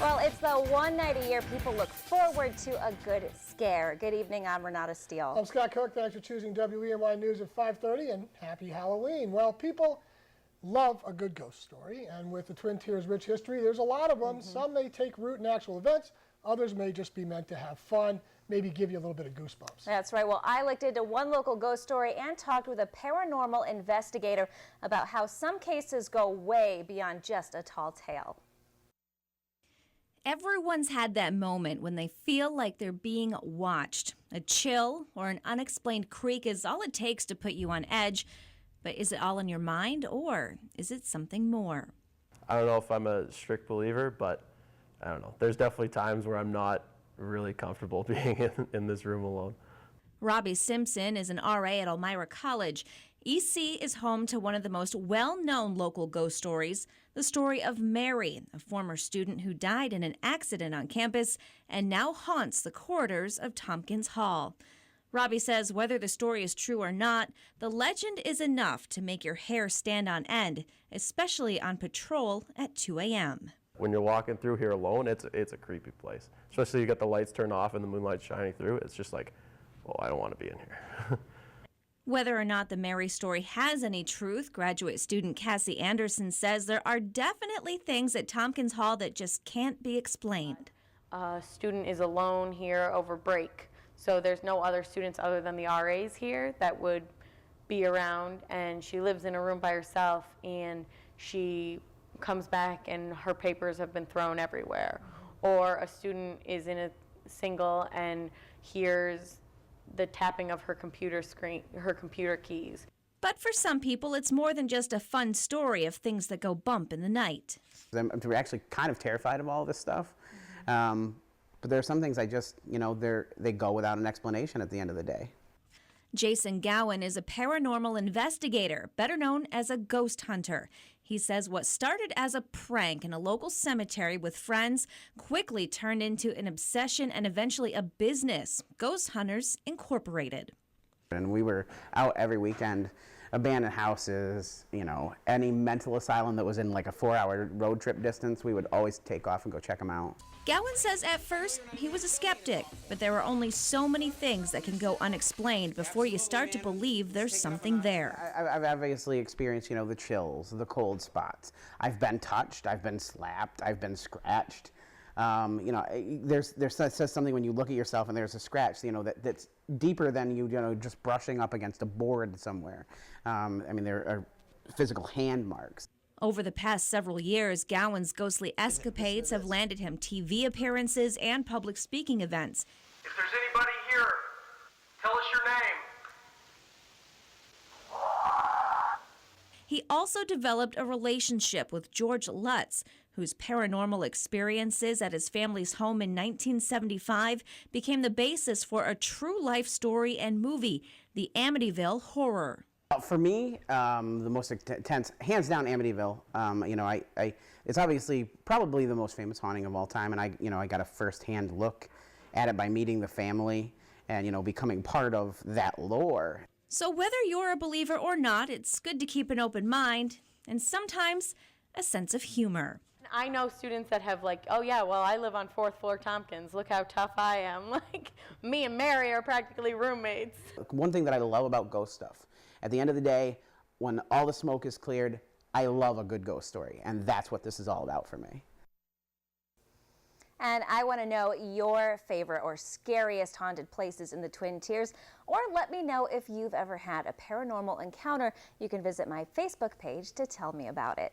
Well, it's the one night a year people look forward to a good scare. Good evening, I'm Renata Stiehl. I'm Scott Cook. Thanks for choosing WENY News at 5:30, and happy Halloween. Well, people love a good ghost story, and with the Twin Tiers' rich history, there's a lot of them. Some may take root in actual events. Others may just be meant to have fun, maybe give you a little bit of goosebumps. That's right. Well, I looked into one local ghost story and talked with a paranormal investigator about how some cases go way beyond just a tall tale. Everyone's had that moment when they feel like they're being watched. A chill or an unexplained creak is all it takes to put you on edge. But is it all in your mind, or is it something more? I don't know if I'm a strict believer, but I don't know. There's definitely times where I'm not really comfortable being in this room alone. Robbie Simpson is an RA at Elmira College. EC is home to one of the most well-known local ghost stories, the story of Mary, a former student who died in an accident on campus and now haunts the corridors of Tompkins Hall. Robbie says whether the story is true or not, the legend is enough to make your hair stand on end, especially on patrol at 2 a.m. When you're walking through here alone, it's a creepy place. Especially you got the lights turned off and the moonlight shining through. It's just like, oh, I don't want to be in here. Whether or not the Mary story has any truth, graduate student Cassie Anderson says there are definitely things at Tompkins Hall that just can't be explained. A student is alone here over break, so there's no other students other than the RAs here that would be around, and she lives in a room by herself, and she comes back and her papers have been thrown everywhere. Or a student is in a single and hears the tapping of her computer screen, her computer keys. But for some people, it's more than just a fun story of things that go bump in the night. I'm actually kind of terrified of all this stuff. But there are some things I just, they go without an explanation at the end of the day. Jason Gowan is a paranormal investigator, better known as a ghost hunter. He says what started as a prank in a local cemetery with friends quickly turned into an obsession and eventually a business, Ghost Hunters Incorporated. And we were out every weekend, abandoned houses, any mental asylum that was in like a 4-hour road trip distance, we would always take off and go check them out. Gowan says at first he was a skeptic, but there are only so many things that can go unexplained before you start to believe there's something there. I've obviously experienced, the chills, the cold spots. I've been touched, I've been slapped, I've been scratched. There's says something when you look at yourself and there's a scratch, that's deeper than you just brushing up against a board somewhere. There are physical hand marks. Over the past several years, Gowan's ghostly escapades have landed him TV appearances and public speaking events. If there's anybody here, tell us your name. He also developed a relationship with George Lutz, whose paranormal experiences at his family's home in 1975 became the basis for a true life story and movie, The Amityville Horror. For me, the most intense, hands down, Amityville. It's obviously probably the most famous haunting of all time, and I got a first-hand look at it by meeting the family and becoming part of that lore. So whether you're a believer or not, it's good to keep an open mind and sometimes a sense of humor. I know students that have oh yeah, well, I live on 4th floor Tompkins. Look how tough I am. Me and Mary are practically roommates. One thing that I love about ghost stuff, at the end of the day, when all the smoke is cleared, I love a good ghost story, and that's what this is all about for me. And I want to know your favorite or scariest haunted places in the Twin Tiers, or let me know if you've ever had a paranormal encounter. You can visit my Facebook page to tell me about it.